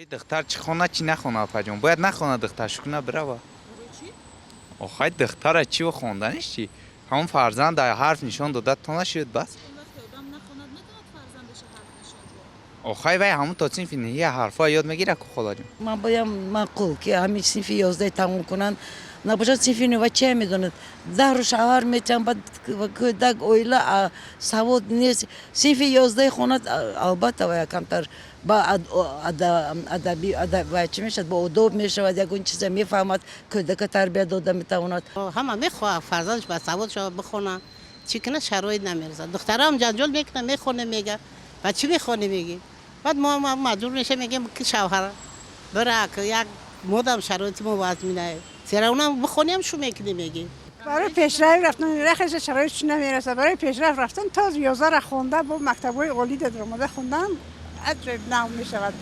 دختر چی خونه چی نخونه پجون باید نخونه دختر شکنه بره با آخه دختر چی و خوندنش چی همون فرزند در حرف نشان داده تا نشد بس آخه وای همون تا صنف نهی حرفا یاد میگیره که خدا جون من باید معقول که همین صنف 11 تموم کنن نباشه صنف 9 چه میدونید 10 رو شهر میتن بعد کودک اویلا سواد نیست صنف 11 خونه البته و کمتر با ادبی و چی میشه با ادب میشه و یک اون چیزا میفهمد کودک تربیت داده میتواند همه میخواه فرزندش با سوادش بخونه چی کنه شرایط نمیرسه دخترها هم جنجال میکنه میخونه میگه و چی میخونه میگی بعد ما مجبور میشه میگیم که شوهر برای که یک مدام شرایط ما وضع مینه سر اونم بخونیم شو میکنی میگی برای پیشرفت رفتن رخش شرایطش نمیرسه برای پیشرفت رفتن تا 11 را خونده با مکتب‌های عالی در آماده خوندن اجر نو میشود